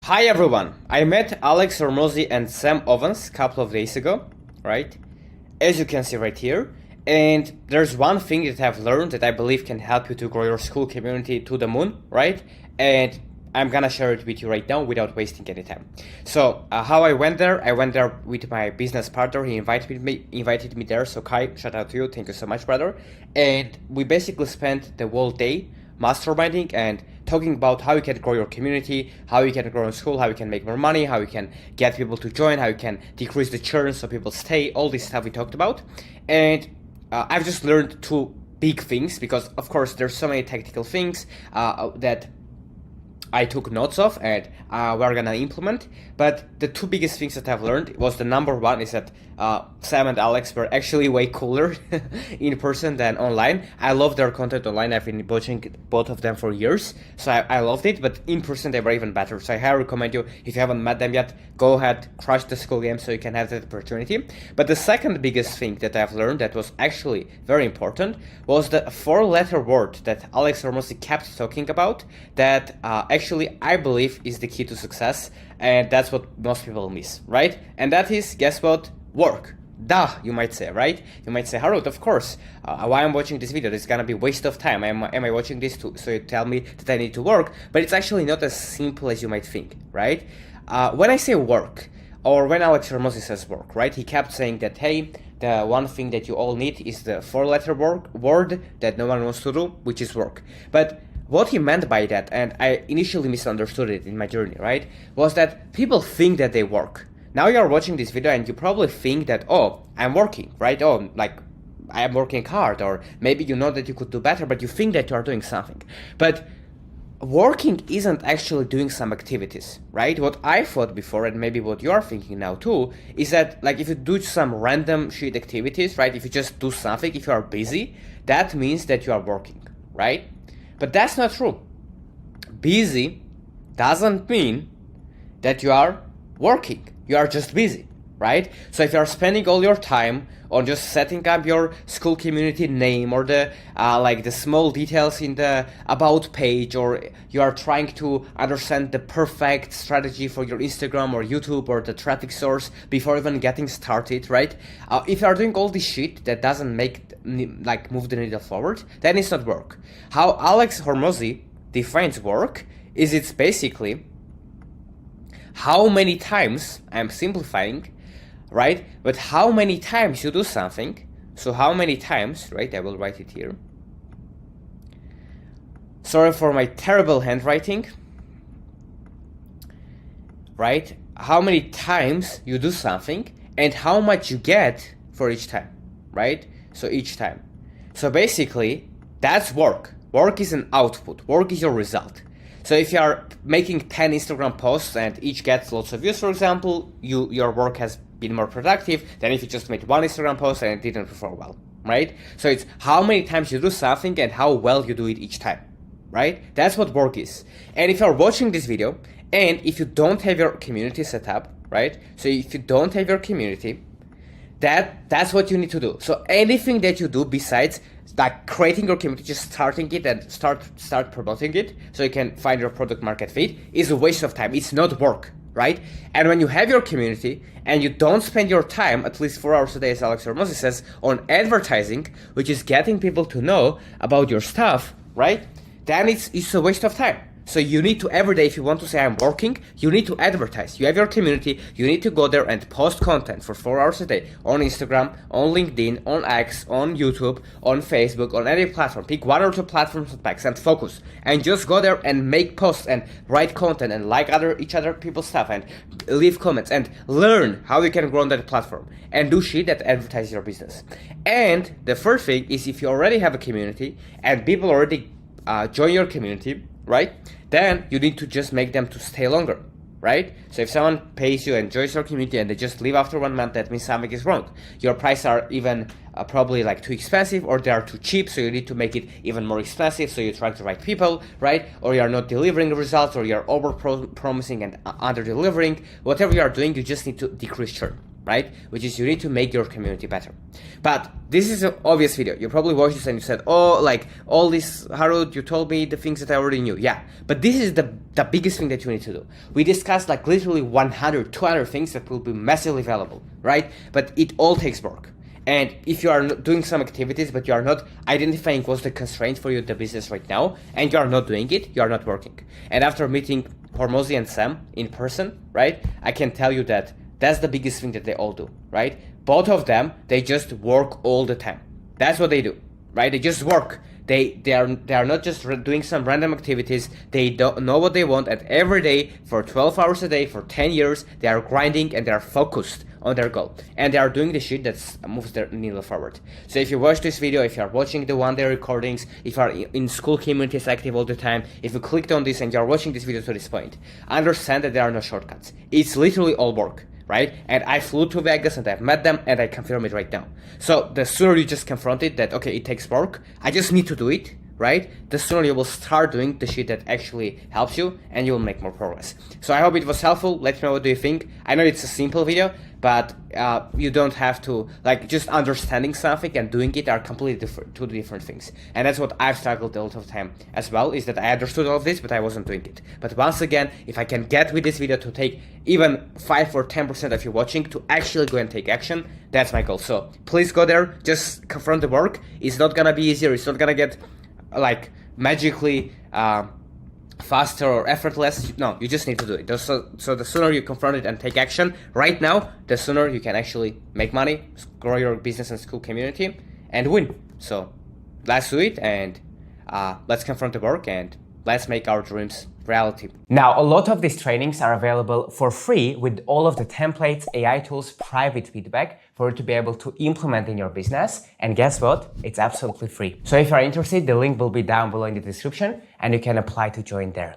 Hi everyone, I met Alex Hormozi and Sam Ovens a couple of days ago, right? As you can see right here. And there's one thing that I've learned that I believe can help you to grow your Skool community to the moon, right? And I'm gonna share it with you right now without wasting any time. So how I went there with my business partner. He invited me there. So Kai, shout out to you. Thank you so much, brother. And we basically spent the whole day masterminding and talking about how you can grow your community, how you can grow in Skool, how you can make more money, how you can get people to join, how you can decrease the churn so people stay, all this stuff we talked about. And I've just learned two big things because, of course, there's so many technical things that I took notes of and we're gonna implement. But the two biggest things that I've learned was the number one is that Sam and Alex were actually way cooler in person than online. I love their content online. I've been watching both of them for years, so I loved it. But in person, they were even better. So I highly recommend you, if you haven't met them yet, go ahead, crush the Skool game so you can have that opportunity. But the second biggest thing that I've learned that was actually very important was the four-letter word that Alex Hormozi kept talking about that actually I believe is the key to success, and that's what most people miss, right? And that is, guess what? Work. Duh, you might say, right? You might say, Harut, of course, why I'm watching this video? It's gonna be a waste of time. Am I watching this so you tell me that I need to work? But it's actually not as simple as you might think, right? When I say work, or when Alex Hormozi says work, right? He kept saying that, hey, the one thing that you all need is the four-letter word that no one wants to do, which is work. But what he meant by that, and I initially misunderstood it in my journey, right, was that people think that they work. Now you're watching this video and you probably think that, oh, I'm working, right? Oh, like, I'm working hard, or maybe you know that you could do better, but you think that you are doing something. But working isn't actually doing some activities, right? What I thought before, and maybe what you're thinking now too, is that, like, if you do some random shit activities, right? If you just do something, if you are busy, that means that you are working, right? But that's not true. Busy doesn't mean that you are working. You are just busy, right? So if you are spending all your time on just setting up your Skool community name, or the like the small details in the about page, or you are trying to understand the perfect strategy for your Instagram or YouTube or the traffic source before even getting started, right? If you are doing all this shit that doesn't move the needle forward, then it's not work. How Alex Hormozi defines work is it's basically how many times, I'm simplifying, right? But how many times you do something, so how many times, right? I will write it here. Sorry for my terrible handwriting, right? How many times you do something and how much you get for each time, right? So each time. So basically, that's work. Work is an output. Work is your result. So if you are making 10 Instagram posts and each gets lots of views, for example, your work has been more productive than if you just made one Instagram post and it didn't perform well, right? So it's how many times you do something and how well you do it each time, right? That's what work is. And if you're watching this video and if you don't have your community set up, right? So if you don't have your community, that's what you need to do. So anything that you do besides like creating your community, just starting it and start promoting it so you can find your product market fit is a waste of time. It's not work, right? And when you have your community and you don't spend your time, at least 4 hours a day, as Alex Hormozi says, on advertising, which is getting people to know about your stuff, right? Then it's a waste of time. So you need to, every day, if you want to say I'm working, you need to advertise. You have your community, you need to go there and post content for 4 hours a day on Instagram, on LinkedIn, on X, on YouTube, on Facebook, on any platform. Pick 1 or 2 platforms at max and focus. And just go there and make posts and write content and like each other people's stuff and leave comments and learn how you can grow on that platform and do shit that advertise your business. And the first thing is, if you already have a community and people already join your community, right? Then you need to just make them to stay longer, right? So if someone pays you and joins your community and they just leave after 1 month, that means something is wrong. Your prices are even probably like too expensive, or they are too cheap, so you need to make it even more expensive, so you're trying to right people, right? Or you're not delivering results, or you're over promising and under delivering. Whatever you are doing, you just need to decrease churn, right? Which is you need to make your community better. But this is an obvious video. You probably watched this and you said, oh, like all this, Harut, you told me the things that I already knew. Yeah, but this is the biggest thing that you need to do. We discussed like literally 100, 200 things that will be massively valuable, right? But it all takes work. And if you are doing some activities, but you are not identifying what's the constraint for you in the business right now, and you are not doing it, you are not working. And after meeting Hormozi and Sam in person, right, I can tell you that that's the biggest thing that they all do, right? Both of them, they just work all the time. That's what they do, right? They just work. They are not just doing some random activities. They don't know what they want, and every day for 12 hours a day for 10 years, they are grinding and they are focused on their goal, and they are doing the shit that moves their needle forward. So if you watch this video, if you are watching the one-day recordings, if you are in Skool communities active all the time, if you clicked on this and you are watching this video to this point, understand that there are no shortcuts. It's literally all work, right? And I flew to Vegas and I've met them and I confirm it right now. So the sooner you just confront it that, okay, it takes work, I just need to do it, right? The sooner you will start doing the shit that actually helps you and you will make more progress. So I hope it was helpful. Let me know what do you think. I know it's a simple video, but you don't have to, like, just understanding something and doing it are completely different, two different things. And that's what I've struggled a lot of time as well, is that I understood all of this, but I wasn't doing it. But once again, if I can get with this video to take even 5 or 10% of you watching to actually go and take action, that's my goal. So please go there, just confront the work. It's not gonna be easier, it's not gonna get like magically faster or effortless. No, you just need to do it. So the sooner you confront it and take action right now, the sooner you can actually make money, grow your business and Skool community, and win. So let's do it, and let's confront the work, and let's make our dreams reality. Now, a lot of these trainings are available for free with all of the templates, AI tools, private feedback for you to be able to implement in your business. And guess what? It's absolutely free. So if you're interested, the link will be down below in the description and you can apply to join there.